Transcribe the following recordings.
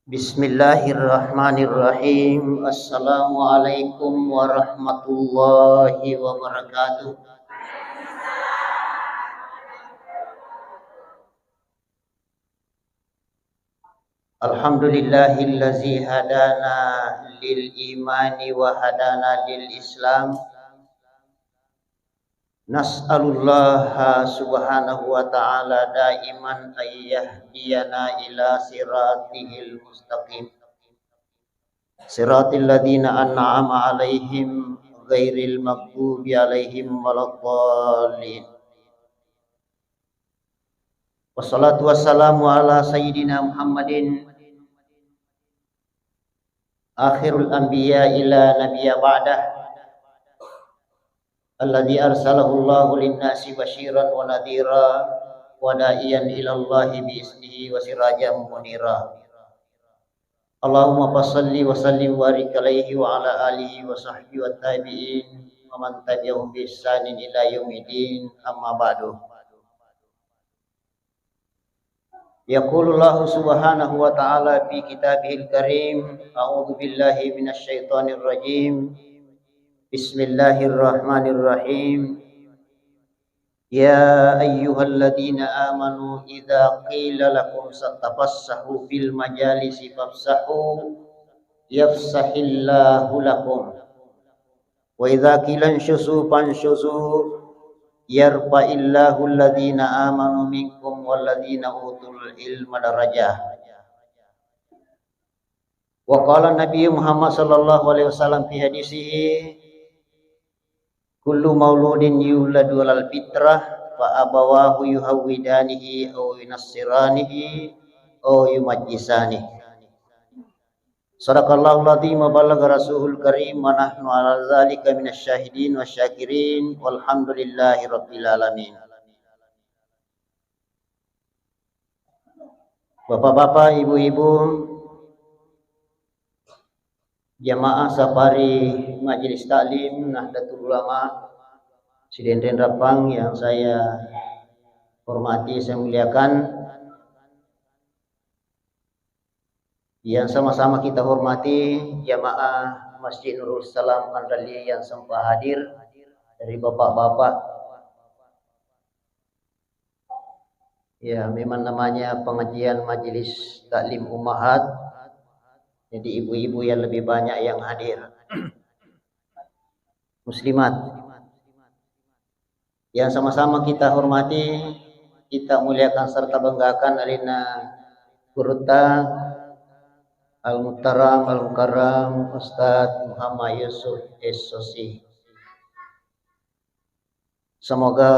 Bismillahirrahmanirrahim. Assalamualaikum warahmatullahi wabarakatuh. Alhamdulillahillazi hadana lil imani wa hadana lil islam. Nas'alullaha subhanahu wa ta'ala daiman ayyahdiyana ila siratihil mustaqim. Siratil ladzina an'ama 'alaihim ghairil maghdubi 'alaihim waladdallin. Wassalatu wassalamu ala sayyidina Muhammadin akhirul anbiya ila nabiyya ba'dah alladzi arsalahu Allahu lin-nasi basyiran wa nadhira wa da'iyan ila Allahi bi isnihi wa sirajan munira. Allahumma fassalli wa sallim wa barik alaihi wa ala alihi wa sahbihi wa tabi'in wa man tabi'ahum bi ihsanin ila yaumil amma ba'du. Yaqulu Allahu subhanahu wa ta'ala fi kitabihil karim, a'udzu billahi minasy syaithanir rajim. Bismillahirrahmanirrahim. Ya ayyuhalladzina amanu idza qila lakum satafassahu fil majalisi fafsahu yafsahillahu lakum wa idza qila anshuzu fanshuzu yarfa'illahu alladzina amanu minkum walladzina utul ilma darajah. Wa qala Nabi Muhammad sallallahu alaihi wasallam fi hadisihi, kullu mauludin yuladu alal fitrah fa abawahu yuhawwidanihi aw yunassiranihi aw yumajjisanihi. Sadaqallahu alazim wa balagha rasulul karim wa nahnu ala dzalika minasyahidin wasyakirin walhamdulillahi rabbil alamin. Bapak-bapak, ibu-ibu, jamaah safari Majelis Taklim Nahdlatul Ulama Sidenden Rapang yang saya hormati, saya muliakan, yang sama-sama kita hormati jamaah Masjid Nurul Salam Andali yang sempat hadir, dari bapak-bapak. Ya, memang namanya pengajian Majelis Taklim Ummahat, jadi ibu-ibu yang lebih banyak yang hadir. Muslimat yang sama-sama kita hormati, kita muliakan serta banggakan alina Gurta Al-Muhtaram Al-Mukarram Ustaz Muhammad Yusuf Es-Sosi. Semoga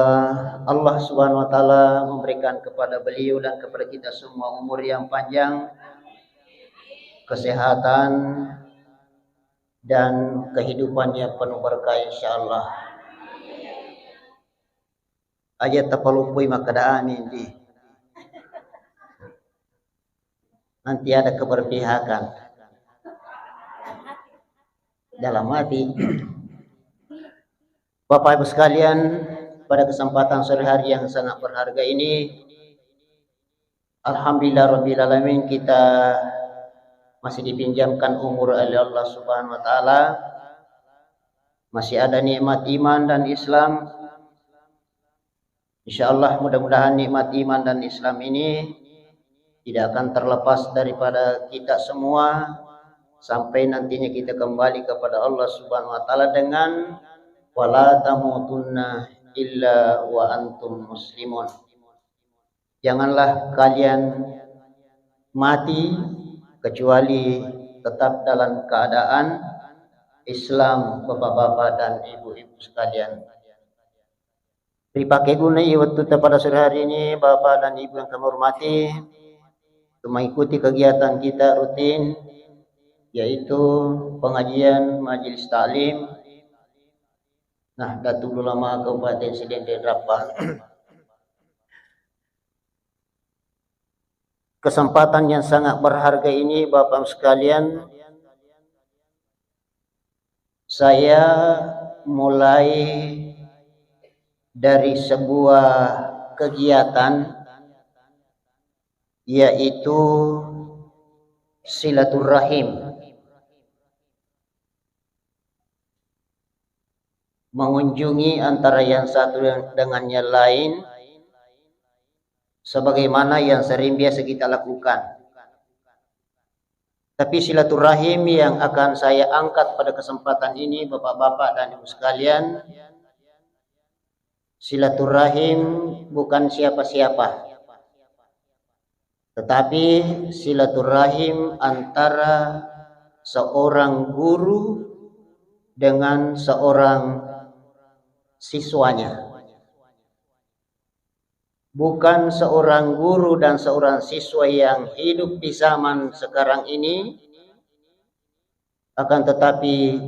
Allah Subhanahu wa taala memberikan kepada beliau dan kepada kita semua umur yang panjang, kesehatan dan kehidupannya penuh berkah insyaallah. Aja tapalupui maka amin di. Nanti ada keberpihakan dalam hati. Bapak Ibu sekalian, pada kesempatan sore hari yang sangat berharga ini, alhamdulillah rabbil alamin, kita masih dipinjamkan umur oleh Allah Subhanahu wa taala. Masih ada nikmat iman dan Islam. Insyaallah mudah-mudahan nikmat iman dan Islam ini tidak akan terlepas daripada kita semua sampai nantinya kita kembali kepada Allah Subhanahu wa taala dengan wala tamutunna illa wa antum muslimun. Janganlah kalian mati kecuali tetap dalam keadaan Islam, bapak-bapak dan ibu-ibu sekalian. Dipakai guna waktu pada sore hari ini, bapak dan ibu yang kami hormati, untuk mengikuti kegiatan kita rutin, yaitu pengajian Majelis Taklim Nahdlatul Ulama Kabupaten Sidenden Rapang. Kesempatan yang sangat berharga ini, bapak sekalian, saya mulai dari sebuah kegiatan, yaitu silaturahim, mengunjungi antara yang satu dengan yang lain sebagaimana yang sering biasa kita lakukan. Tapi silaturahim yang akan saya angkat pada kesempatan ini, Bapak-bapak dan Ibu sekalian, silaturahim bukan siapa-siapa, tetapi silaturahim antara seorang guru dengan seorang siswanya. Bukan seorang guru dan seorang siswa yang hidup di zaman sekarang ini, akan tetapi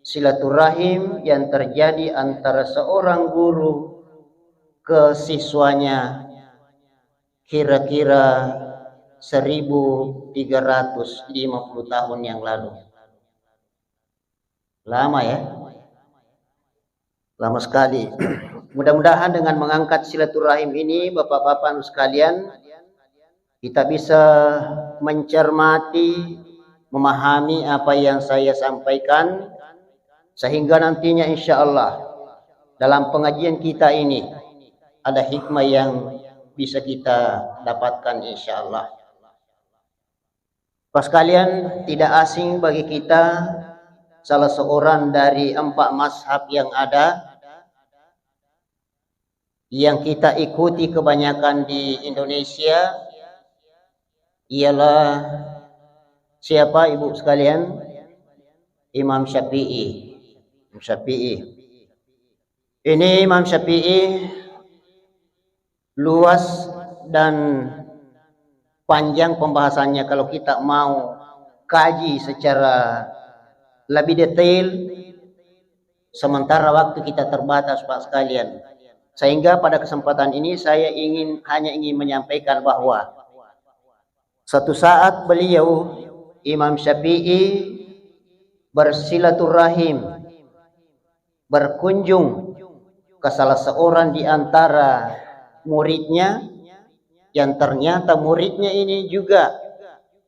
silaturahim yang terjadi antara seorang guru ke siswanya kira-kira 1350 tahun yang lalu. Lama ya? Lama sekali. Mudah-mudahan dengan mengangkat silaturahim ini, Bapak-bapak sekalian, kita bisa mencermati, memahami apa yang saya sampaikan, sehingga nantinya insya Allah dalam pengajian kita ini ada hikmah yang bisa kita dapatkan insya Allah. Bapak sekalian, tidak asing bagi kita salah seorang dari 4 mazhab yang ada, yang kita ikuti kebanyakan di Indonesia, ialah siapa Ibu sekalian? Imam Syafi'i. Ini Imam Syafi'i luas dan panjang pembahasannya kalau kita mau kaji secara lebih detail, sementara waktu kita terbatas Pak sekalian. Sehingga pada kesempatan ini saya hanya ingin menyampaikan bahwa satu saat beliau Imam Syafi'i bersilaturahim, berkunjung ke salah seorang di antara muridnya, yang ternyata muridnya ini juga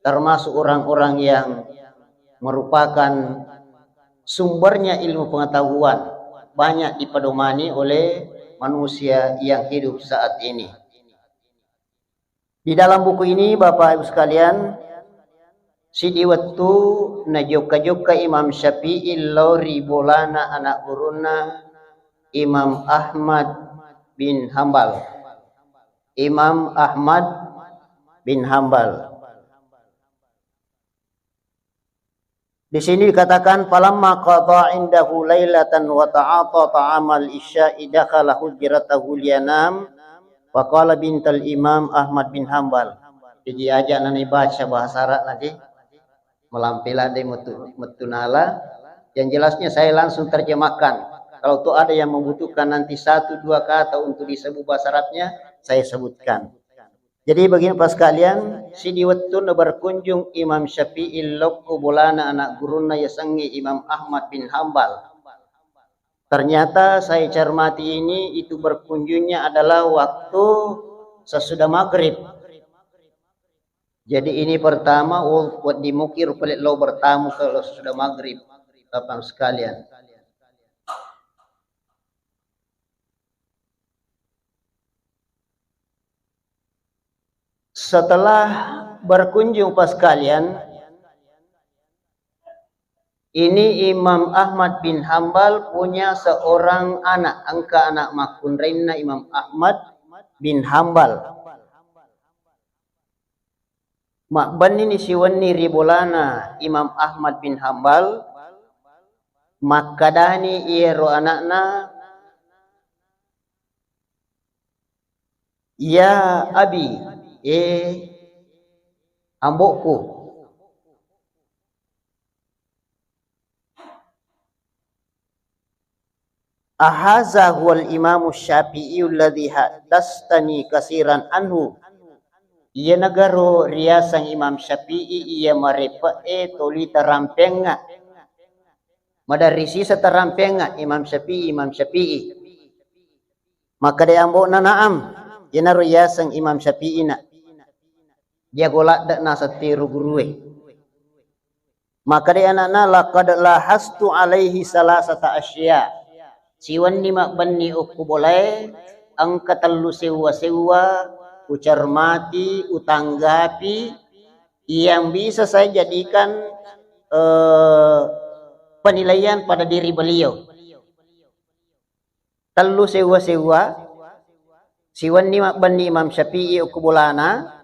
termasuk orang-orang yang merupakan sumbernya ilmu pengetahuan banyak dipedomani oleh manusia yang hidup saat ini. Di dalam buku ini Bapak Ibu sekalian, sidi waktu najoka-joka Imam Syafi'i lori bolana anak guruna Imam Ahmad bin Hambal. Imam Ahmad bin Hambal. Di sini dikatakan falamma qada indahu lailatan wa ta'ata ta'amal isya'i dakhala hujratahu liyanam wa qala bintal Imam Ahmad bin Hambal. Jadi aja nani baca bahasa Arab nanti melampila de mutunala, yang jelasnya saya langsung terjemahkan. Kalau tuh ada yang membutuhkan nanti 1-2 kata untuk disebut bahasa Arabnya, saya sebutkan. Jadi begini Pak sekalian, sidi wattun berkunjung Imam Syafi'i lokku bolana anak guruna yasangi Imam Ahmad bin Hambal. Ternyata saya cermati ini itu berkunjungnya adalah waktu sesudah maghrib. Jadi ini pertama di mukir pelit lo bertamu kalau sesudah maghrib Bapak sekalian. Setelah berkunjung pas kalian, ini Imam Ahmad bin Hambal punya seorang anak, angka anak makun Reina Imam Ahmad bin Hambal. Makban ini siwani ribolana Imam Ahmad bin Hambal, makadani iero anakna, ya abi, ambokku, ahaza huwal Imam Syafi'i alladhi hadastani kasiran anhu. Ia negaro riasang Imam Syafi'i ia marepa toli tarampenga. Madarisi sa tarampenga Imam Syafi'i. Maka dia ambok na naam. Ia naro riasang Imam Syafi'i na. Dia golak dak na sa tiru gurue. maka dia anak-anak laqad lahastu alaihi salasata asya. Siwan ni makbani uku boleh angka telu sewa-sewa ucermati utanggapi yang bisa saya jadikan penilaian pada diri beliau. Telu sewa-sewa siwan ni makbani Imam Syafi'i uku bolana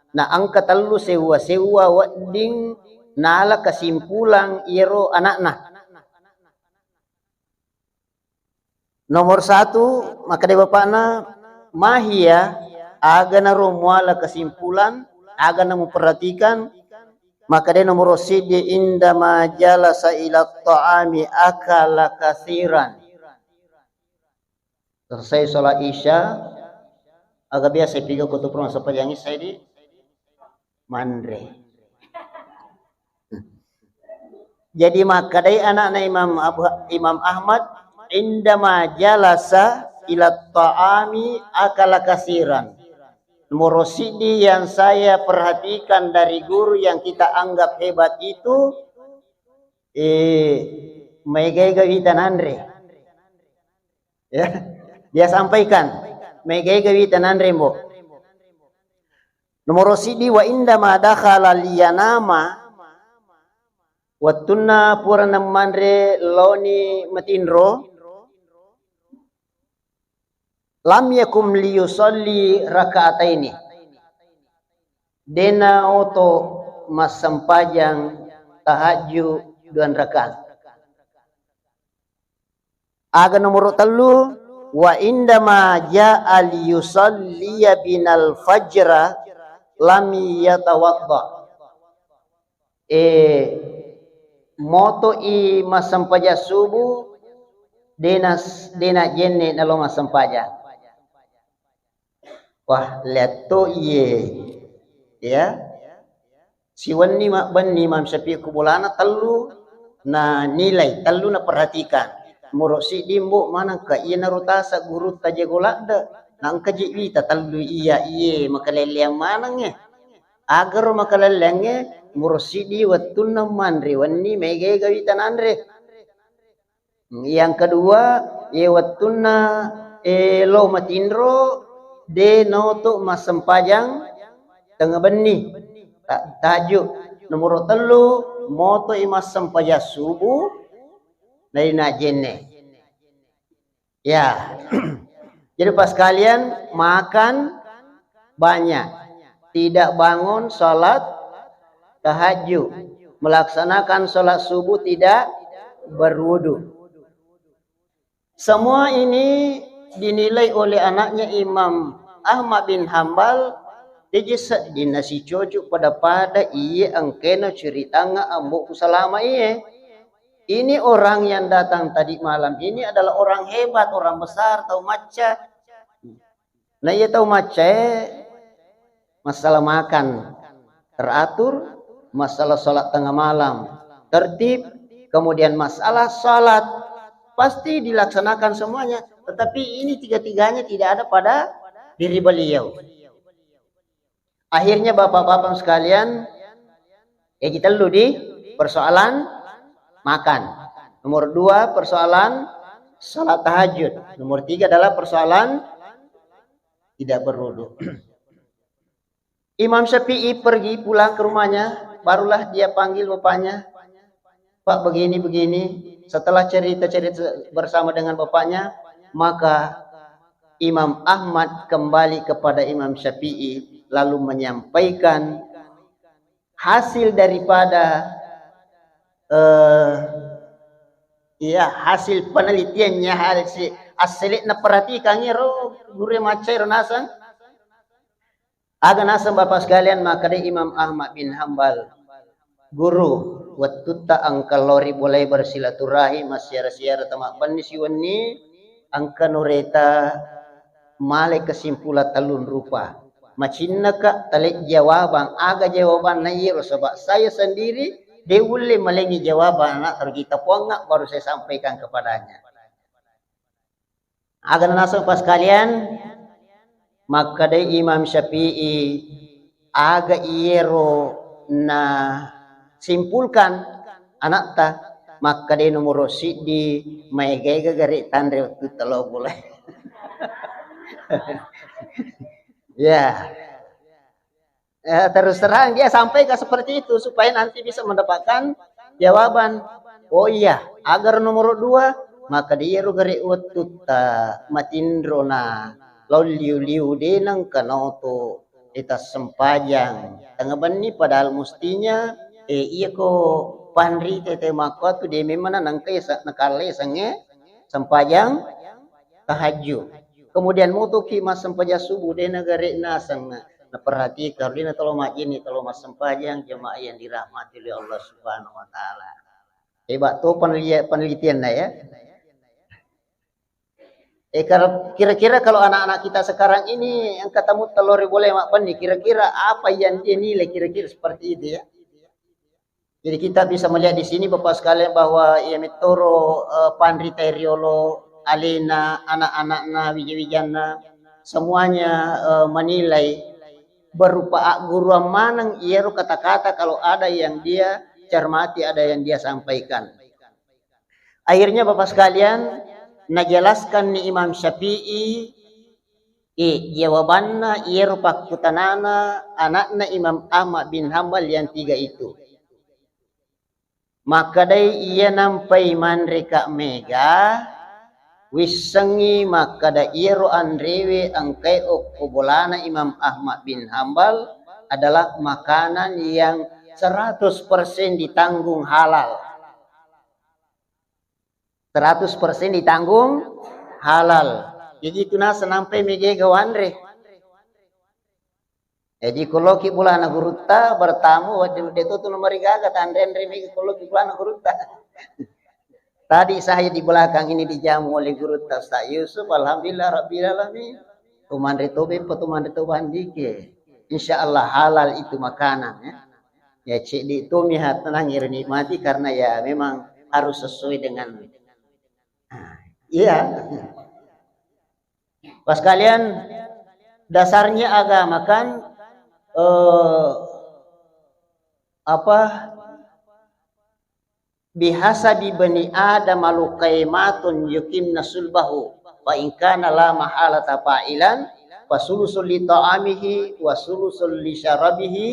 na angka telu sewa-sewa wading nala kesimpulan iro anakna. Nomor satu, maka dia bapakna mahia aga na romuala kesimpulan, aga na memperhatikan, maka dia nomor sidi indama jalasa ila ta'ami akala kathiran. Selesai sholat isya, agak biasa piga kutub rumah sepanjang saya di mandre. Jadi maka dari anak-anak Imam Ahmad indama jalasa ila ta'ami akala kasiran. Nomor sidi yang saya perhatikan dari guru yang kita anggap hebat itu Megega Witan Andre. Ya, dia sampaikan Megega Witan Andre mbok. Nomor sidi wa indama dakhala liyanama wattunna purana mandre loni matinro lam yakum liyusalli raka'ataini dena oto masampajang tahajud 2 rakaat. Aga nomor telu wa indama ja'a liyusalli binal fajra lam yatawadda moto i masampaja subuh dena jenne nalo masampaja. Wah, lihat to ya. Siwan ni makbani Imam Syafi'i kubulana telu na nilai, telu na perhatikan. Murosi dimbo mana ka iya narutasa guru tajegolada. Nang kaji wita telu iya makalele yang manangnya. Agar makalelengnya mursidi wattuna mandri wanni Megega Witan Andre. Yang kedua wattuna lo matindro de noto masempajang tengah beni tajuk. Nomor telu moto imas sempaja subuh dari najene ya. Jadi pas kalian makan banyak, tidak bangun sholat tahajud, melaksanakan sholat subuh tidak berwudu. Semua ini dinilai oleh anaknya Imam Ahmad bin Hambal dijesa dinasi cojuk pada iye angkena ceritanga ambo salama iye. Ini orang yang datang tadi malam ini adalah orang hebat, orang besar, tahu maca. Nah ia tahu maca masalah makan teratur, masalah sholat tengah malam tertib, kemudian masalah sholat pasti dilaksanakan semuanya. Tetapi ini tiga-tiganya tidak ada pada diri beliau. Akhirnya bapak-bapak sekalian, kita dulu di persoalan makan. Nomor 2 persoalan salat tahajud. Nomor 3 adalah persoalan tidak berwudu. Imam Syafi'i pergi pulang ke rumahnya, barulah dia panggil bapaknya. Pak begini-begini. Setelah cerita-cerita bersama dengan bapaknya, maka Imam Ahmad kembali kepada Imam Syafi'i lalu menyampaikan hasil daripada hasil penelitiannya, hasil asli na perhatikan ro guru macai nasan aga nasan bapak sekalian. Maka dari Imam Ahmad bin Hambal guru watutta angka lori boleh bersilaturahim masyarakat tamak banis yuani angka nureta male kesimpulan talun rupa macinna ka talik jawaban aga jawaban na iro sebab saya sendiri dia boleh melengi jawaban anak tergita puanga baru saya sampaikan kepadanya. Agar nasab pas kalian, maka dari Imam Syafi'i aga iero na simpulkan anak ta maka dia nomor si di maigay gagari tandre waktu telo boleh. Ya. Terus terang dia sampaikan seperti itu supaya nanti bisa mendapatkan jawaban. Oh iya, agar nomor 2 maka dia rugari ututta matindrona liu denang kanoto kita sempajang tengah bani padahal mustinya iya ko panri tete makwa tu dia memang nangkai nakale sange sempajang tahajud. Kemudian mutuki mas sempaja subuh dia negara nasang na perhatikan dia tolong majini tolong mas sempajang jemaah yang dirahmati oleh Allah Subhanahu wa taala. Hebat tuh penelitian ya. Kalau kira-kira kalau anak-anak kita sekarang ini yang ketemu telur boleh makan nih, kira-kira apa yang dia nilai kira-kira seperti itu ya. Jadi kita bisa melihat di sini Bapak sekalian bahwa ya metoro Pandri Teriolo, Alena, anak-anaknya, wija-wijana semuanya menilai berupa guru manang iero kata-kata kalau ada yang dia cermati, ada yang dia sampaikan. Akhirnya Bapak sekalian najelaskan ni Imam Syafi'i jawabanna iero pakutanana anakna Imam Ahmad bin Hambal yang 3 itu. Maka dai ia nampai manreka mega wisengi maka da iero andrewe angkai okubolana Imam Ahmad bin Hambal adalah makanan yang 100% ditanggung halal. 100% ditanggung halal. Jadi itu na sampai mege gawandre. Jadi kalau ki bulana gurutta bertamu wajib deto tu nomor gaga tandre mege kalau ki bulana gurutta. Tadi saya di belakang ini dijamu oleh gurutta Ustaz Yusuf, alhamdulillah rabbil alamin. Tumandre tobe petumandre tobandike. Insyaallah halal itu makanan ya. Ya cik di itu mihat tenang nikmati karena ya memang harus sesuai dengan iya. Pas kalian dasarnya agama kan bihasabi bani adam alukaimatun yukimna sulbahu wa in kana la mahalata fa'ilan wasulusul li ta'amihi wasulusul li syarabihi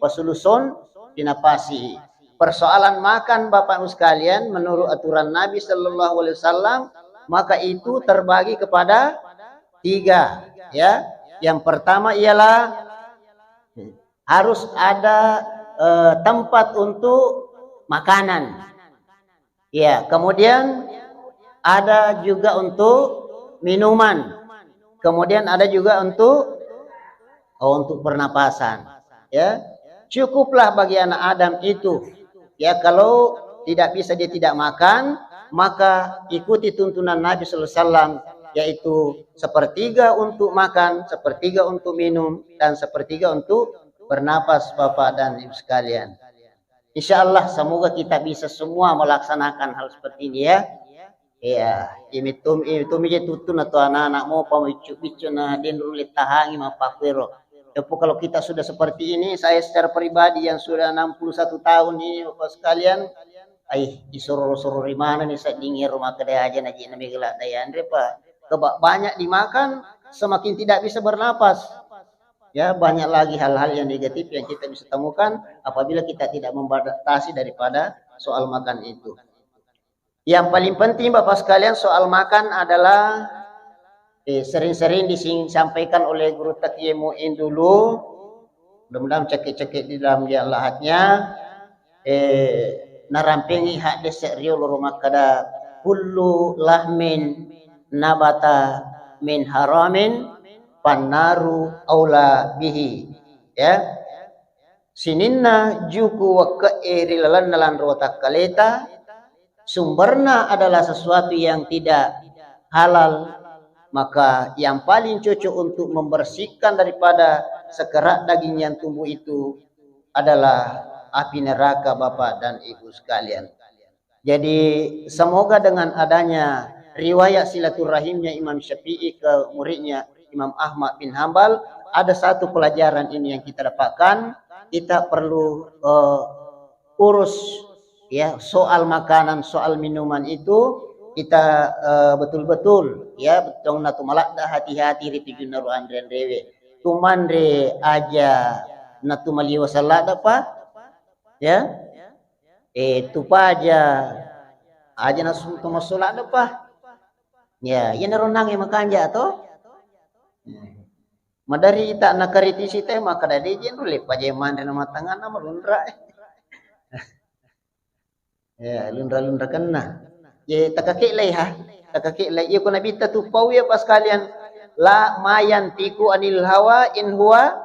wasulusun dinapasi. Persoalan makan Bapak Ibu sekalian menurut aturan Nabi Sallallahu Alaihi Wasallam maka itu terbagi kepada 3 ya. Yang pertama ialah harus ada tempat untuk makanan. Ya, kemudian ada juga untuk minuman. Kemudian ada juga untuk pernapasan. Ya, cukuplah bagi anak Adam itu. Ya, kalau tidak bisa dia tidak makan, maka ikuti tuntunan Nabi Sallallahu Alaihi Wasallam, yaitu 1/3 untuk makan, 1/3 untuk minum, dan 1/3 untuk bernapas Bapak dan Ibu sekalian. Insya Allah semoga kita bisa semua melaksanakan hal seperti ini ya. Ya, imitum je tutun atau anak-anak mau pamicu-picu na den rulit tahangi mapakwero. Tapi kalau kita sudah seperti ini, saya secara pribadi yang sudah 61 tahun ini Bapak sekalian, disuruh-suruh di mana nih saya dingin rumah kedai aja naji nabi gelak daya Andre Pak. Banyak dimakan semakin tidak bisa bernapas. Ya, banyak lagi hal-hal yang negatif yang kita bisa temukan apabila kita tidak membatasi daripada soal makan itu. Yang paling penting Bapak sekalian soal makan adalah sering-sering disampaikan oleh guru Taqiyya Mu'in dulu. Mudah-mudahan cekik-cekik di dalam dia lahatnya. Narampengi hak desek rio rumah kada kullu lahmin nabata min haramin pannaru aula bihi ya sininna juku wa kairi lalan rotak kaleta sumberna adalah sesuatu yang tidak halal maka yang paling cocok untuk membersihkan daripada sekerat daging yang tumbuh itu adalah api neraka Bapak dan Ibu sekalian. Jadi semoga dengan adanya riwayat silaturahimnya Imam Syafi'i ke muridnya Imam Ahmad bin Hambal, ada satu pelajaran ini yang kita dapatkan, kita perlu urus ya soal makanan, soal minuman itu kita betul-betul ya betul natu malak dah hati-hati ri tujuh naru andren rewe tumandre aja natu maliwa salada pa ya tupa aja nasu tu masulada pa ya ina ronang yang makanja to madari ita nakariti si teh maka dadi jen rule pajeman dan matangan nama lundra ya lundra kena ye takake lay ha takake lay ye kuna bita tu pau ya pas kalian la mayan tiku anil hawa in huwa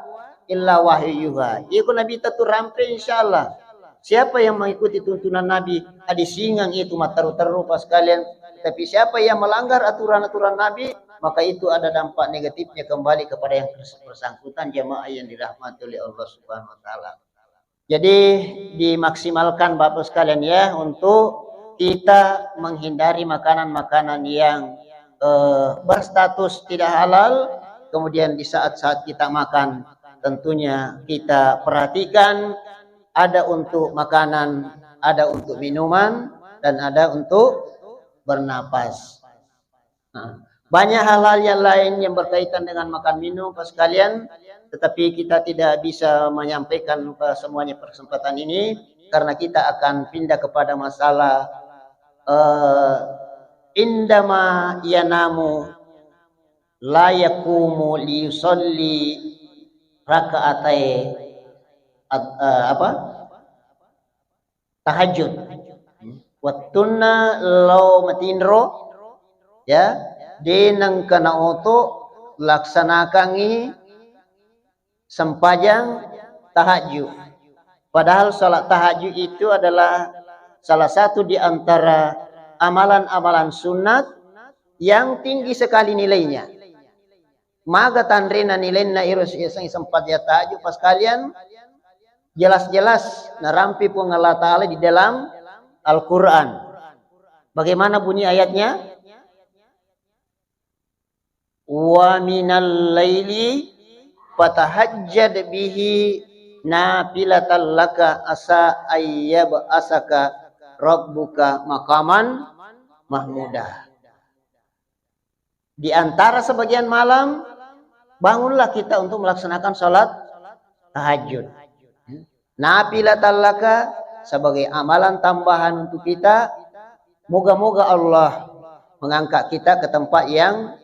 illa wahyuha ye kuna bita tu rampe insyaallah siapa yang mengikuti tuntunan nabi adi singang itu mataru-taru pas kalian tapi siapa yang melanggar aturan-aturan nabi maka itu ada dampak negatifnya kembali kepada yang bersangkutan jamaah yang dirahmati oleh Allah Subhanahu wa taala. Jadi dimaksimalkan Bapak sekalian ya untuk kita menghindari makanan-makanan yang berstatus tidak halal. Kemudian di saat-saat kita makan tentunya kita perhatikan ada untuk makanan, ada untuk minuman, dan ada untuk bernapas. Nah, banyak hal-hal yang lain yang berkaitan dengan makan minum Bapak sekalian, tetapi kita tidak bisa menyampaikan semuanya kesempatan ini karena kita akan pindah kepada masalah indama yanamu la yakumu li yusalli rakaatai tahajud wattuna law matinro ya denang kana oto laksanakangi sempajang tahajud. Padahal salat tahajud itu adalah salah satu di antara amalan-amalan sunat yang tinggi sekali nilainya. Maka tandrina nilainya irus isang sempat ya tahajud pas kalian jelas-jelas narampi pun Allah Ta'ala di dalam Al-Quran. Bagaimana bunyi ayatnya? Wa minal laili fatahajjad bihi nafilatan laka asa ayyab asaka rabbuka maqaman mahmudah. Di antara sebagian malam bangunlah kita untuk melaksanakan salat tahajud. Nafilatan laka sebagai amalan tambahan untuk kita. Moga-moga Allah mengangkat kita ke tempat yang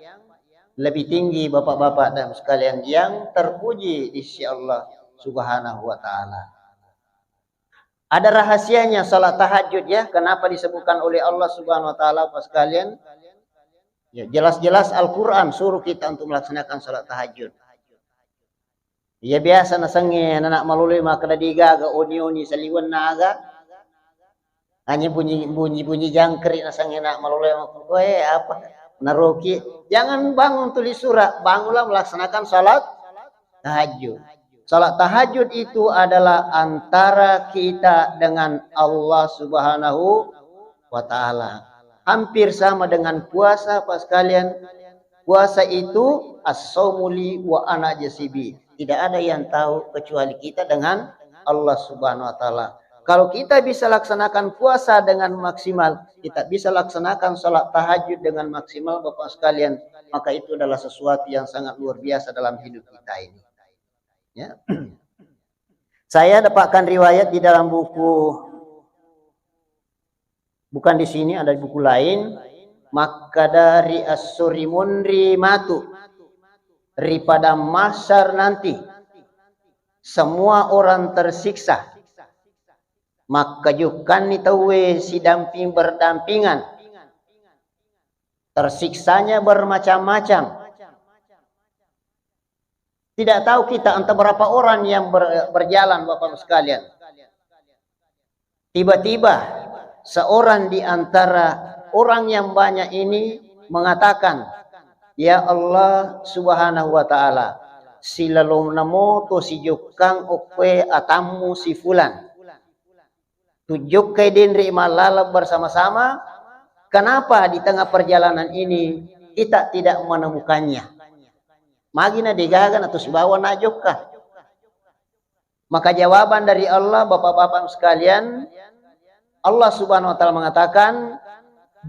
lebih tinggi bapak-bapak dan sekalian yang terpuji di sisi Allah Subhanahu wa taala. Ada rahasianya salat tahajud ya, kenapa disebutkan oleh Allah Subhanahu wa taala Bapak sekalian? Ya, jelas-jelas Al-Qur'an suruh kita untuk melaksanakan salat tahajud. Ya biasa nasange anak malului maka diga aga oni-oni saliwan naga. Hanya bunyi jangkrik nasange anak malului maka apa? Naroki, jangan bangun tulis surah, bangunlah melaksanakan salat tahajud. Salat tahajud itu adalah antara kita dengan Allah Subhanahu wa taala. Hampir sama dengan puasa Pak sekalian. Puasa itu as-saumuli wa ana jasibi. Tidak ada yang tahu kecuali kita dengan Allah Subhanahu wa taala. Kalau kita bisa laksanakan puasa dengan maksimal, kita bisa laksanakan salat tahajud dengan maksimal Bapak sekalian, maka itu adalah sesuatu yang sangat luar biasa dalam hidup kita ini. Ya. Saya dapatkan riwayat di dalam buku, bukan di sini, ada di buku lain, maka dari as-surimunri matu, pada mahsyar nanti semua orang tersiksa. Maka jukan nitawe si damping berdampingan. Tersiksanya bermacam-macam. Tidak tahu kita entah berapa orang yang berjalan Bapak sekalian. Tiba-tiba seorang di antara orang yang banyak ini mengatakan, ya Allah Subhanahu wa taala, silalom namo to si jukang okwe atamu si fulan. Tujuk kay dinri malalab bersama-sama. Kenapa di tengah perjalanan ini kita tidak menemukannya? Magina digagan atau sibawa najokah? Maka jawaban dari Allah Bapak-bapak sekalian, Allah Subhanahu wa taala mengatakan,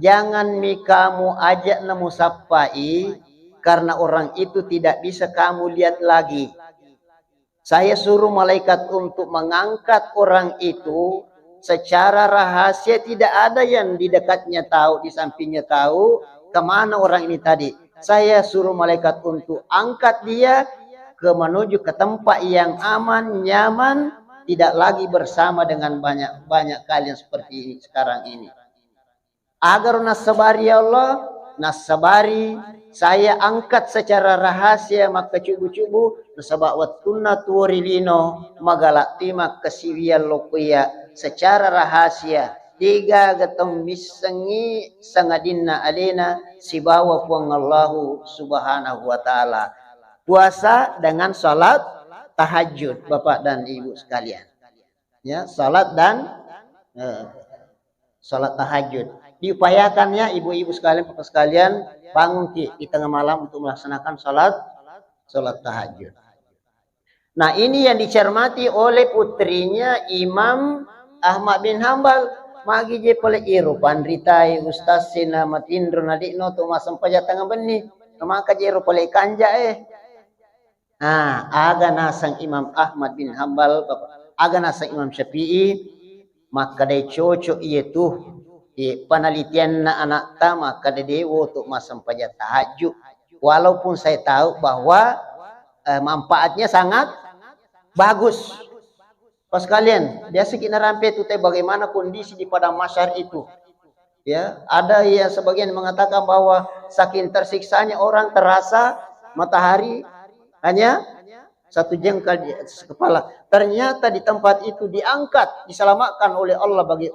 jangan kamu ajak nemu sapai, karena orang itu tidak bisa kamu lihat lagi. Saya suruh malaikat untuk mengangkat orang itu secara rahasia, tidak ada yang di dekatnya tahu, di sampingnya tahu kemana orang ini tadi. Saya suruh malaikat untuk angkat dia menuju ke tempat yang aman, nyaman, tidak lagi bersama dengan banyak kalian seperti sekarang ini. Agar nasabari ya Allah, nasabari saya angkat secara rahasia maka cubu-cubu nasabak wattunna turilino magalakti maka siwian lokuya secara rahasia tiga gatong misengi sangadinna alena sibawa puang Allahu subhanahu wa ta'ala. Puasa dengan salat tahajud Bapak dan Ibu sekalian. Ya, salat dan salat tahajud. Diupayakannya ibu-ibu sekalian, bapak sekalian, bangun di tengah malam untuk melaksanakan salat tahajud. Nah, ini yang dicermati oleh putrinya Imam Ahmad bin Hambal. Magi je pole iru pandritai Ustaz Sina matindro nadikno to masam paja tengah beni. Maka je iru pole kanja aga nasang Imam Ahmad bin Hambal, aga nasang Imam Syafi'i, maka dia cocok itu penelitian anak ta, maka dia dewo untuk masam paja tahajud. Walaupun saya tahu bahwa manfaatnya sangat bagus. Pas kalian, biasa kita rampe itu bagaimana kondisi di padang mahsyar itu. Ya, ada yang sebagian mengatakan bahwa saking tersiksanya orang terasa matahari hanya satu jengkal di atas kepala. Ternyata di tempat itu diangkat, diselamatkan oleh Allah bagi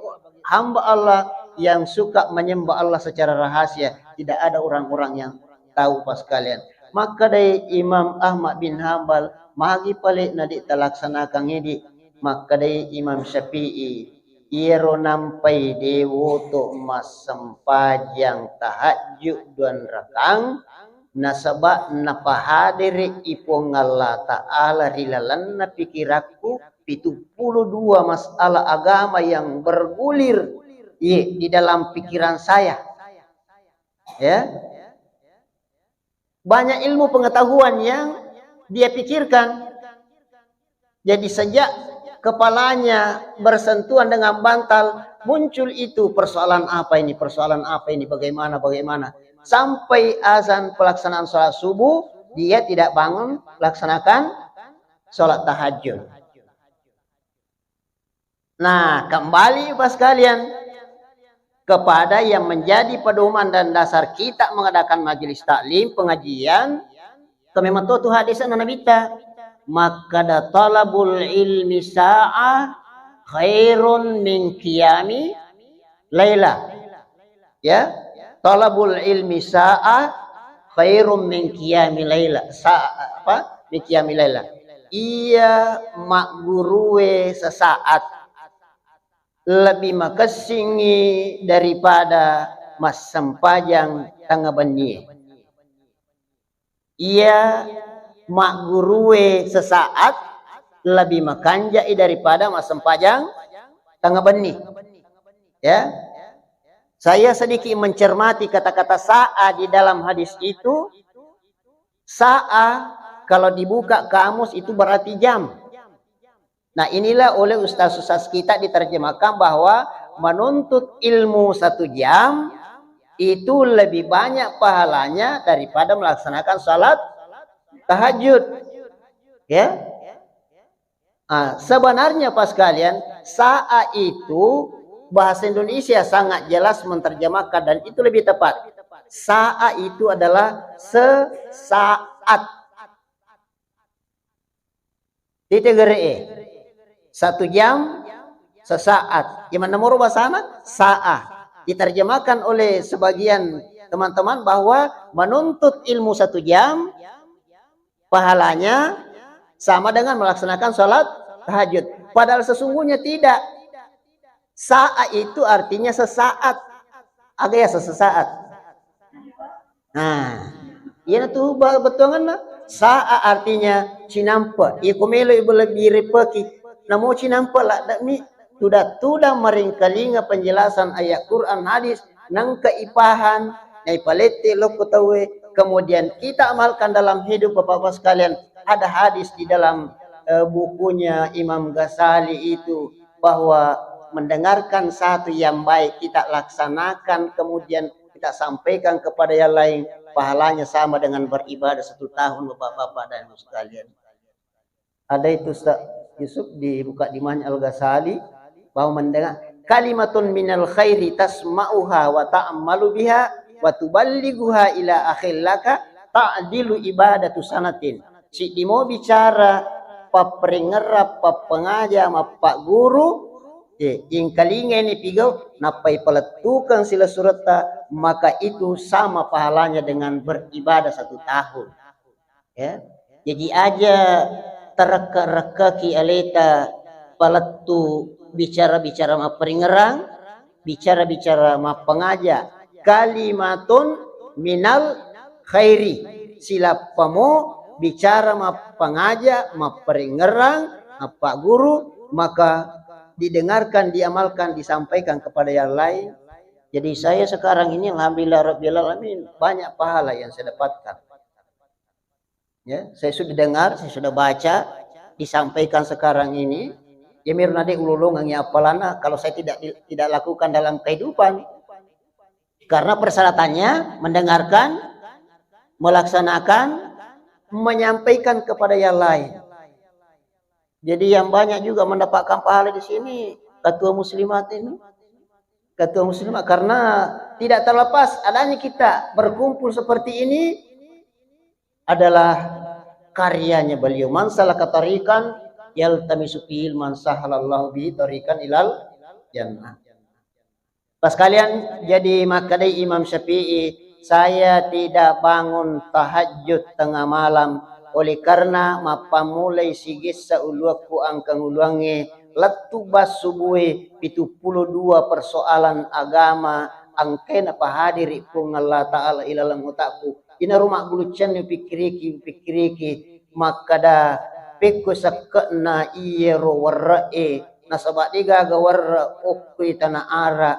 hamba Allah yang suka menyembah Allah secara rahasia. Tidak ada orang-orang yang tahu pas kalian. Maka dari Imam Ahmad bin Hambal, magi palik nadi talaksanakan ini. Maka dari Imam Syafi'i, iro nampai dewo to masempajang tahajud dan rakang, nasaba napahadiri ipong Allah Ta'ala rilalan na pikiraku 72 masalah agama yang bergulir di dalam pikiran saya. Ya, banyak ilmu pengetahuan yang dia pikirkan. Jadi sejak kepalanya bersentuhan dengan bantal, muncul itu persoalan apa ini, bagaimana. Sampai azan pelaksanaan sholat subuh, dia tidak bangun melaksanakan sholat tahajud. Nah, kembali pas kalian kepada yang menjadi pedoman dan dasar kita mengadakan majelis taklim, pengajian, memang itu hadisnya Nabi kita. Maka da talabul ilmi sa'ah khairun min qiyami laila. Ya, talabul ilmi sa'ah khairun min qiyami laila. Min qiyami laila. Ia mak gurue sesaat lebih makesingi daripada mas sempajang tengah beni. Ia mak gurue sesaat lebih makanjai daripada mas sempajang tengah beni. Ya, saya sedikit mencermati kata-kata sa'a di dalam hadis itu. Sa'a kalau dibuka kamus itu berarti jam. Nah, inilah oleh ustaz-ustaz kita diterjemahkan bahwa menuntut ilmu 1 jam itu lebih banyak pahalanya daripada melaksanakan salat tahajud. Ya. Nah, sebenarnya pas kalian, sa'a itu bahasa Indonesia sangat jelas menerjemahkan dan itu lebih tepat. Sa'a itu adalah sesaat. Ditegere 1 jam sesaat. Gimana mau bahasa sana? Sa'a. Diterjemahkan oleh sebagian teman-teman bahwa menuntut ilmu 1 jam pahalanya sama dengan melaksanakan sholat tahajud. Padahal sesungguhnya tidak. Sa'a itu artinya sesaat. Agak ya sesaat. Nah, iya tuh betul kan? Sa'a artinya cinampa. Iku melo ibu lebih repeki. Namo cinampa lah. Ni tuda meringkalinga penjelasan ayat Quran hadis nang keipahan nai palete loko tawe, kemudian kita amalkan dalam hidup Bapak-bapak sekalian. Ada hadis di dalam bukunya Imam Ghazali itu bahwa mendengarkan satu yang baik kita laksanakan, kemudian kita sampaikan kepada yang lain, pahalanya sama dengan beribadah 1 tahun Bapak-bapak dan Ibu sekalian. Ada itu Ustaz Yusuf dibuka di Ma'haj Al-Ghazali bahwa mendengar kalimatun minal khairi tasma'uha wa ta'ammalu biha wa tuballighuha ila akhillaka ta'dilu ibadatu sanatin. Si di mau bicara paprengerap papengaja ma pak guru yang kalinga ini pigau napai peletukan sila surata, maka itu sama pahalanya dengan beribadah 1 tahun. Ya. Jadi aja tereka-reka ki aleta paletu bicara-bicara ma peringerang, bicara-bicara ma pengaja, kalimatun minal khairi, sila pamo bicara ma pengaja, ma peringerang, pak guru, maka didengarkan, diamalkan, disampaikan kepada yang lain. Jadi saya sekarang ini alhamdulillah rabbil alamin banyak pahala yang saya dapatkan. Ya, saya sudah dengar, saya sudah baca, disampaikan sekarang ini. Ya mirna de ululungan ya apalana kalau saya tidak lakukan dalam kehidupan. Karena persyaratannya mendengarkan, melaksanakan, menyampaikan kepada yang lain. Jadi yang banyak juga mendapatkan pahala di sini ketua muslimat ini. Ketua muslimat, karena tidak terlepas adanya kita berkumpul seperti ini adalah karyanya beliau. Man salaka tariqan yaltamisu fihi man sahalallahu bihi tariqan ilal jannah. Pas kalian jadi makadai Imam Syafi'i, saya tidak bangun tahajud tengah malam oleh karena mapamulai sigis sauluaku angkang uluange latubas subuhi 72 persoalan agama angkena pahadiri pun Allah Ta'ala ilalam utakku ina rumah gulucan pikiriki makada pekku sakna iyero warrae nasabat diga gawarra ukui tanah ara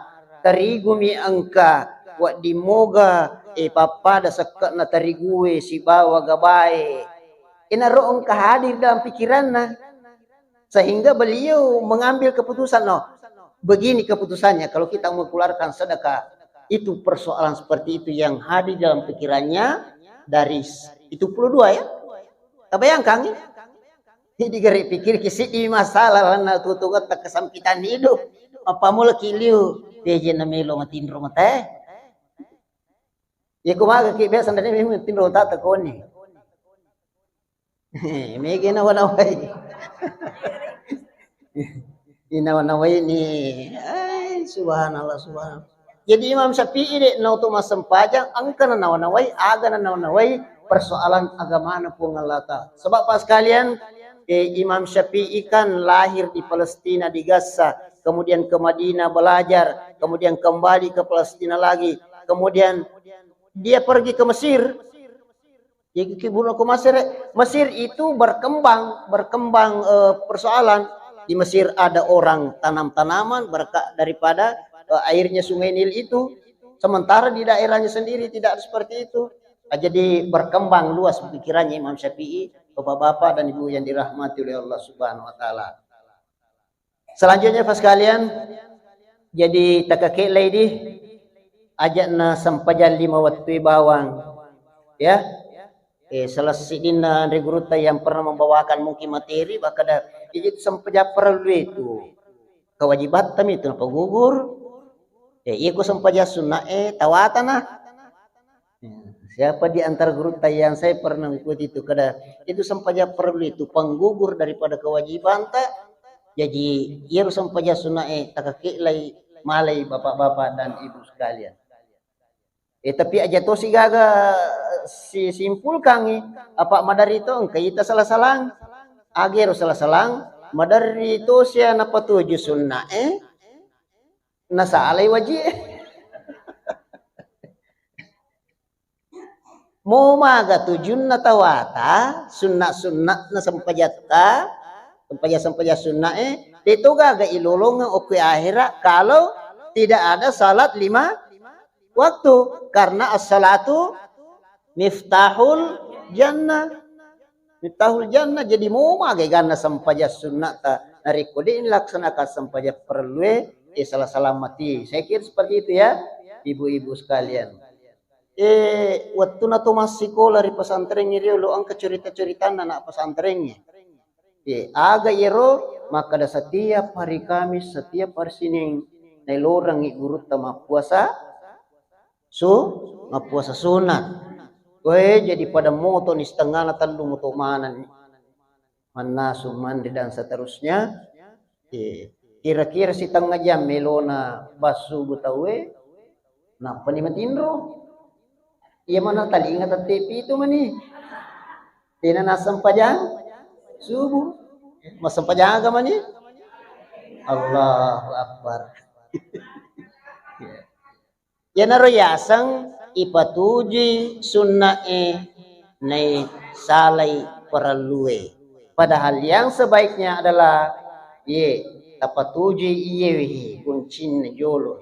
tarigumi angka wa dimoga papada sakna tarigue si bawa gabae ina roong kahadir dalam pikiranna sehingga beliau mengambil keputusan begini keputusannya kalau kita mengeluarkan sedekah itu persoalan seperti itu yang hadir dalam pikirannya dari itu 72 ya. Bayangkan ya. Jadi gari pikir kisi di masalah lana tutugat tak kesampitan hidup. Apa mula kiliu peje na melo matindro mate. Ya kumaga ki biasa ndani mi matindro ta takoni. Mege na wanaway. Inawanaway ni ay subhanallah subhanallah. Jadi Imam Syafi'i de nautu masempajang angka na nawanaway aga na nawanaway persoalan agama na po ngalata. Sebab pas kalian Imam Syafi'i kan lahir di Palestina di Gaza, kemudian ke Madinah belajar, kemudian kembali ke Palestina lagi, kemudian dia pergi ke Mesir. Jadi kibuno ke Mesir, Mesir itu berkembang persoalan. Di Mesir ada orang tanam tanaman berkah daripada airnya sungai Nil itu, sementara di daerahnya sendiri tidak seperti itu. Jadi berkembang luas pikirannya Imam Syafi'i, bapak-bapak dan ibu yang dirahmati oleh Allah Subhanahu wa taala. Selanjutnya pas kalian jadi takake lady ajakna sampajan 5 waktu bawang. Ya. Selesai dina regruta yang pernah membawakan mungkin materi bakada jadi sampaja perlu itu. Kewajiban tam itu apa gugur. Iku sampaja sunnah tawatana. Siapa di antara guru yang saya pernah ikuti itu kada itu sampaja perlu itu penggugur daripada kewajiban tak. Jadi ia sampaja sunnah takake lai malai bapak-bapak dan ibu sekalian. Tapi aja to si gaga si simpulkan apa madari itu kita salah-salang ager salah-salang madari itu sia napa tuju sunnah nasa alai wajib mau maga tujun na tawata sunnah na sampaja sunnah Itu gaga ilulungan oke akhirat kalau tidak ada salat 5 waktu. Karena as-salatu miftahul jannah. Miftahul jannah. Jadi mau magai karena sampaja sunnah ta nariku ini laksanakan sampaja perlu salah mati. Saya kira seperti itu ya, ibu-ibu sekalian. Waktu na Thomas sekolah di pesantren ini lo angka cerita-cerita anak pesantrennya. Aga iro maka ada setiap hari Kamis, setiap hari Senin, nelorang guru tama puasa puasa sunat. Jadi pada moto ni setengah na talu moto mana manasu mandi dan seterusnya. Kira-kira si tengah jam melona basu butawe napa ni matindro. Iya mana tadi ingat TV itu mani. Tina nasam pajang subuh. Masam pajang agama ni. Allahu Akbar. Ya naroyasang ipatuji sunnah nai salai perluwe. Padahal yang sebaiknya adalah tapatuji iye kuncin jolo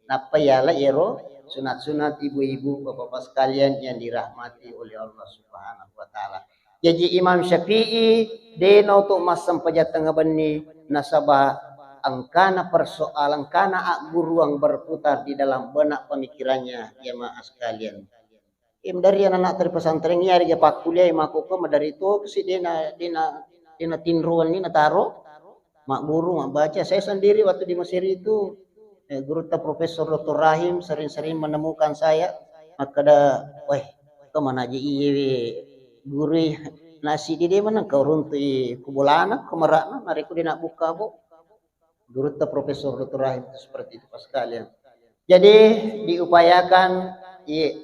napa yala ero sunat-sunat ibu-ibu bapak-bapak sekalian yang dirahmati oleh Allah Subhanahu wa taala. Jadi Imam Syafi'i deno to masam pajat tengah bani nasabah angkana persoalan kana guruang berputar di dalam benak pemikirannya jemaah sekalian. Dari anak dari pesantren ya dia pak kuliah maku dari itu si dina tinruan ni nataro mak guru mak baca. Saya sendiri waktu di Mesir itu guru Profesor Dr. Rahim sering-sering menemukan saya maka ada kemana aja guru nasi di dia mana kau runti kubulana kemerana nariku dia nak buka guru Profesor Dr. Rahim itu seperti itu pas sekalian. Jadi diupayakan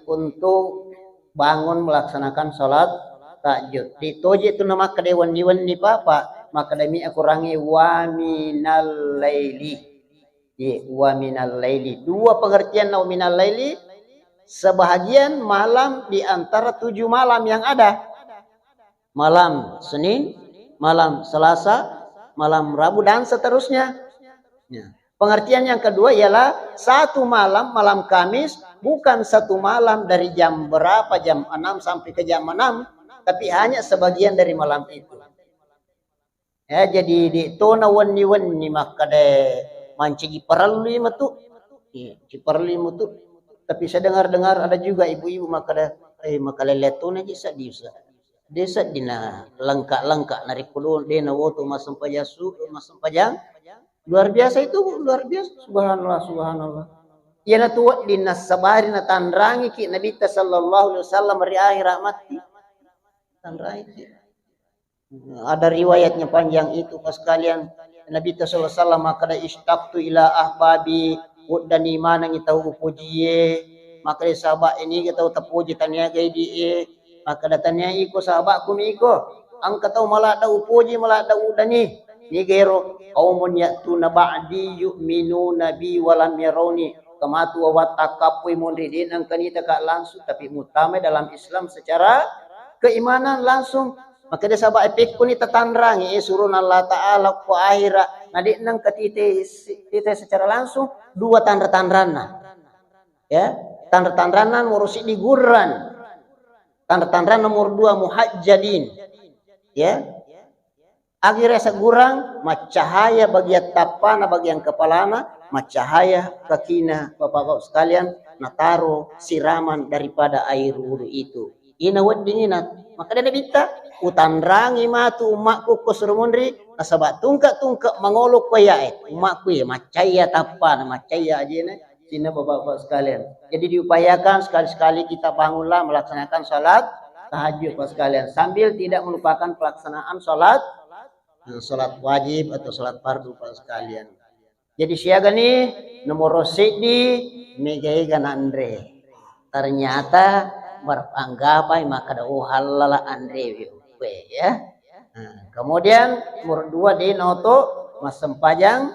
untuk bangun melaksanakan sholat tahajud. Ditoje itu nama kedewan-dewan ni papa maka demi aku rangi wa minal laili. Wa minal laili. Dua pengertian wa minal laili. Sebahagian malam di antara 7 malam yang ada. Malam Senin, malam Selasa, malam Rabu dan seterusnya. Pengertian yang kedua ialah satu malam, malam Kamis, bukan satu malam dari jam berapa, jam 6 sampai ke jam 6, tapi hanya sebagian dari malam itu. Ya, jadi di tona wani maka de mancigi perlu matu. Ciperli matu. Tapi saya dengar ada juga ibu-ibu maka leletona jisa disa. Desa dina lengkak nari kulun dena woto masam pajang. Luar biasa itu, luar biasa. Subhanallah. Yana tuwa dina sabari na tanrangi ki Nabi sallallahu alaihi wasallam ri akhir mati. Tanrangi. Ada riwayatnya panjang itu pas kalian Nabi sallallahu alaihi wasallam maka da istaqtu ila ahbabi dan imana ngi tahu pujiye maka sahabat ini kita tahu tapuji tanya gaidi maka datanya iko sahabatku miko angka tahu malah da puji malah da udani ni gero qaumun yatuna ba'di yu'minuna bi walam yarawni kama tu wa takapui mundidin ang kanita ka langsung tapi mutame dalam Islam secara keimanan langsung. Maka dia sahabat epik pun itu tanrangi surun Allah Ta'ala ku akhirat nadi nang ketite secara langsung 2 tanda-tandana ya tanda-tandana nomor di gurran tanda-tandana nomor 2 muhajjadin ya akhirnya segurang macahaya bagian tapana bagian kepalana macahaya kakina bapak-bapak sekalian nataro siraman daripada air wudu itu ina wadinginat maka dia minta utandrangi matu umakku kusurumundri nasabat tungkak mangolok koyae umakku ya macaya tapan macaya aja nih sini bapak-bapak sekalian. Jadi diupayakan sekali-sekali kita bangunlah melaksanakan salat tahajud bapak sekalian sambil tidak melupakan pelaksanaan salat wajib atau salat fardu bapak sekalian. Jadi siaga nih nomor sidi megai Andre ternyata beranggapai maka da halala Andre ya. Nah, kemudian nomor 2 denoto masem pajang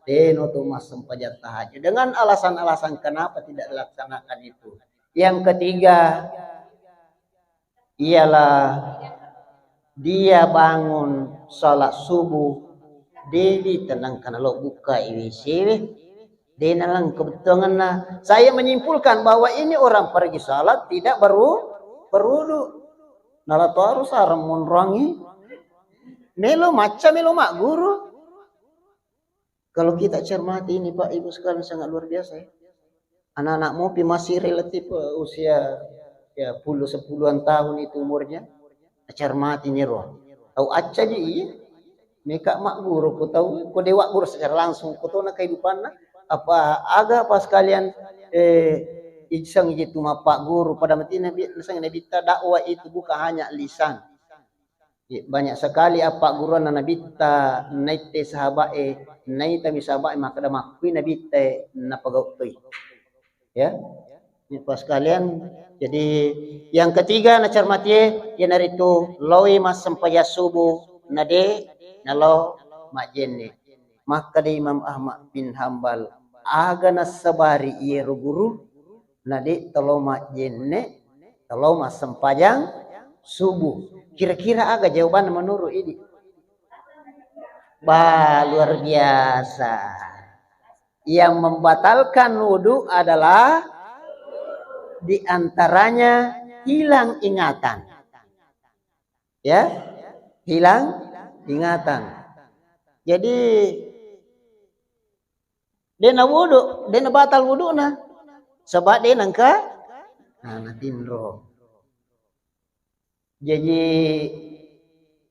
denoto masem pajang tahajud dengan alasan-alasan kenapa tidak dilaksanakan itu. Yang ketiga ialah dia bangun salat subuh Dewi tenang karena lo buka IWC dia nalang kebetulan nah. Saya menyimpulkan bahwa ini orang pergi salat tidak berudu. Nala taruh sarang monrangi. Melo macam melo mak guru. Kalau kita cermati ini Pak Ibu sekalian sangat luar biasa ya. Anak-anak mopi masih relatif usia ya sepuluhan tahun itu umurnya. Cermati nih roh. Tahu aja iya. Meka mak guru ku tahu ku dewa guru secara langsung ku tahu na kehidupan na apa aga pas kalian isang itu pak guru pada mati nabi sang nabi dakwah itu bukan hanya lisan banyak sekali apa guru na nabi ta naite sahabat naita misahabat maka da makui nabi te na pagautoi ya ini pas kalian jadi yang ketiga na cermati yan itu lawi mas sampaya subuh nade nalo majenne maka di Imam Ahmad bin Hambal agana sabari ieu guru nadi telo majenne telo mas sempajang subuh kira-kira aga jawaban menurut ini luar biasa yang membatalkan wudu adalah diantaranya hilang ingatan ya hilang ingatan. Jadi dia na wudu, dia na batal wudu na. Sebab dia nangka natindro. Jadi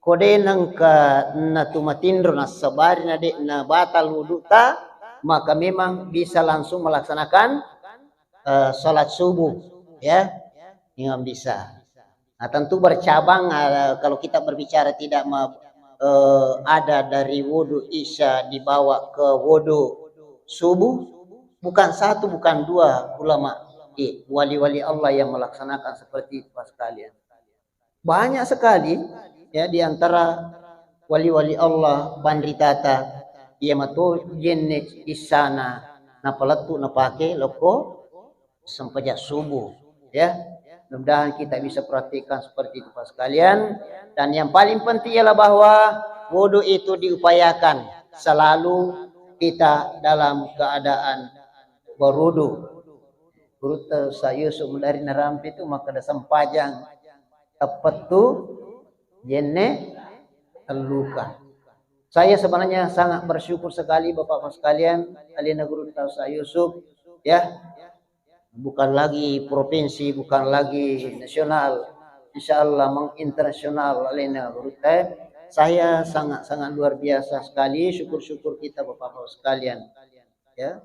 kode nangka na tumatindro na sabari na dia na batal wudu ta, maka memang bisa langsung melaksanakan salat subuh ya. Yang bisa. Nah, tentu bercabang kalau kita berbicara tidak ada dari wudu isya dibawa ke wudu subuh bukan satu bukan dua ulama wali-wali Allah yang melaksanakan seperti itu pas kalian banyak sekali ya diantara wali-wali Allah bandritata ia matu jenne isana na palatu na pake loko sampajak subuh ya mudah-mudahan kita bisa perhatikan seperti itu pas kalian. Dan yang paling penting ialah bahwa wudu itu diupayakan selalu kita dalam keadaan berwudu. Urut saya Yusuf dari narampi itu maka ada sempajang tepat tu jenne terluka. Saya sebenarnya sangat bersyukur sekali Bapak-Bapak sekalian, alina guru tahu saya Yusuf ya. Bukan lagi provinsi, bukan lagi nasional, insya Allah menginternasional alena berita. Saya sangat luar biasa sekali, syukur kita bapak-bapak sekalian, ya.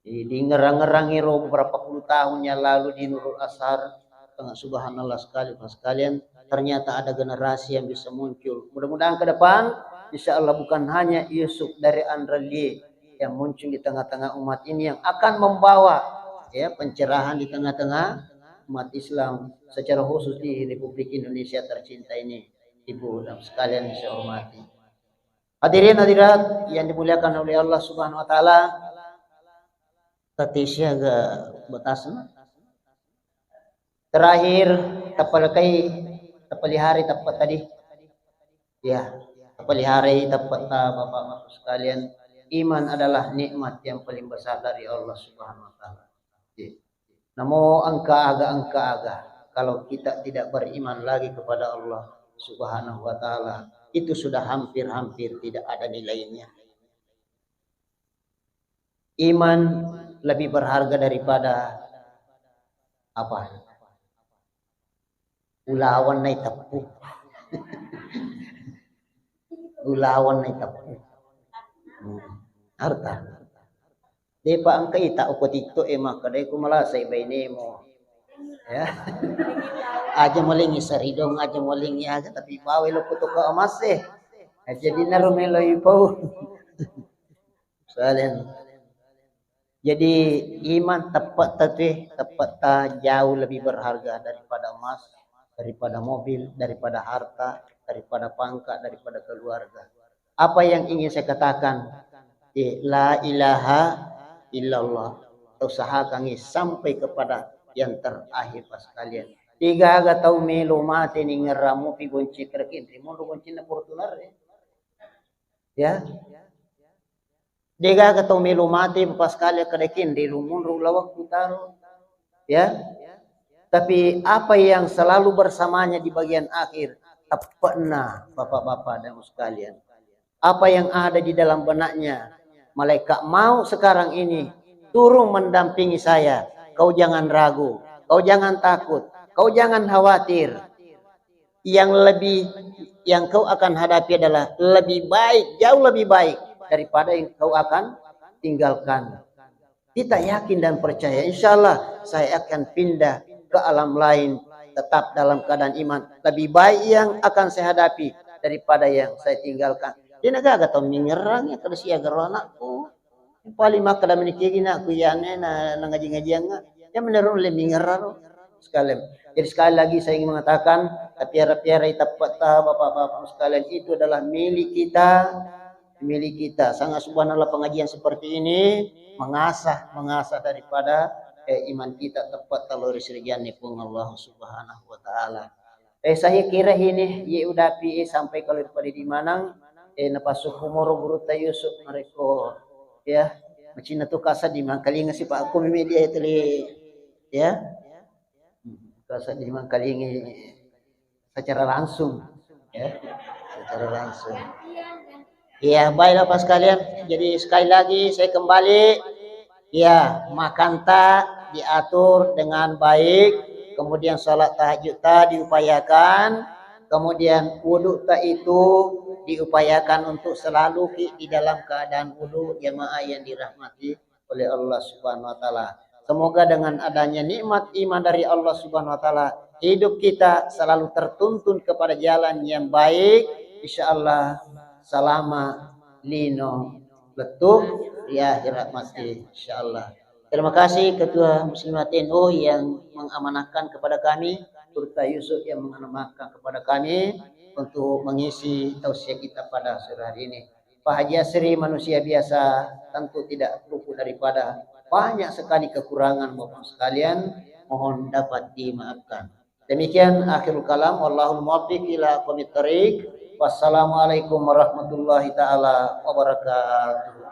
Di ngerang-ngerangi beberapa puluh tahun yang lalu di Nurul Ashar, sangat subhanallah sekali bapak sekalian. Ternyata ada generasi yang bisa muncul. Mudah-mudahan ke depan, insya Allah bukan hanya Yusuf dari Andrali yang muncul di tengah-tengah umat ini yang akan membawa ya pencerahan di tengah-tengah umat Islam secara khusus di Republik Indonesia tercinta ini ibu dan sekalian saya hormati hadirin hadirat yang dimuliakan oleh Allah Subhanahu wa taala tatisya ga batasna terakhir tapalihari tepat tadi ya tapalihari tepat bapak-bapak sekalian iman adalah nikmat yang paling besar dari Allah Subhanahu wa taala. Namo angka aga kalau kita tidak beriman lagi kepada Allah Subhanahu wa taala itu sudah hampir tidak ada nilainya. Iman lebih berharga daripada apa? Ulawan nai tepu. Ulawan nai tepu. Harta. Depa ang kaita ukot ito emak kadai ko malasay bayne mo. Ya. Aja moling isaridong aja moling aga tapi bawel ko to ka amas Aja di na rumelo ipo. Soalnya. Jadi iman tepat jauh lebih berharga daripada emas, daripada mobil, daripada harta, daripada pangkat, daripada keluarga. Apa yang ingin saya katakan? La ilaha illallah. Usahakan sampai kepada yang terakhir pas kalian. Tiga aga tau melo mate ni ngeramu pi gonci terkin. Mo gonci na Fortuner. Ya, dega ketong melu mati pas kali kedekin di lumun lawak putaro. Ya, tapi apa yang selalu bersamanya di bagian akhir, apa nah bapak-bapak dan sekalian, apa yang ada di dalam benaknya, malaikat mau sekarang ini turun mendampingi saya. Kau jangan ragu, kau jangan takut, kau jangan khawatir. Yang lebih yang kau akan hadapi adalah lebih baik, jauh lebih baik daripada yang kau akan tinggalkan. Kita yakin dan percaya, insya Allah saya akan pindah ke alam lain, tetap dalam keadaan iman. Lebih baik yang akan saya hadapi daripada yang saya tinggalkan. Di negara atau menyerang ya kalau si agar anakku. Paling maka dalam ini aku ya na ngaji-ngaji yang menurut lebih menyerang sekalian. Jadi sekali lagi saya ingin mengatakan, piara-piara tepat bapak-bapak sekalian itu adalah milik kita. Sangat subhanallah pengajian seperti ini mengasah daripada iman kita tepat taluri sirjani pun Allah Subhanahu wa taala. Saya kira ini ye udah pi sampai kalau pada di Manang napasuk humoro guru ta Yusuf mereka ya macam tu kasa di Mangkalinga si Pak aku media itu ya kasa di Mangkalinga secara langsung ya secara langsung. Ya, baiklah Pak sekalian. Jadi sekali lagi saya kembali. Ya, makan tak diatur dengan baik. Kemudian sholat tahajud tak diupayakan. Kemudian wudhu tak itu diupayakan untuk selalu di dalam keadaan wudhu jamaah yang dirahmati oleh Allah Subhanahu Wa Taala. Semoga dengan adanya nikmat iman dari Allah Subhanahu Wa Taala, hidup kita selalu tertuntun kepada jalan yang baik. Insya Allah salama lino letup ya akhirat masih insyaallah. Terima kasih Ketua Muslimat NU yang mengamanahkan kepada kami, Turta Yusuf yang mengamanahkan kepada kami untuk mengisi tausiah kita pada sore hari ini. Pak Haji Asri manusia biasa, tentu tidak luput daripada banyak sekali kekurangan Bapak sekalian, mohon dapat dimaafkan. Demikian akhirul kalam, wallahul muwaffiq ila aqwamit thoriq. Wassalamualaikum warahmatullahi taala wabarakatuh.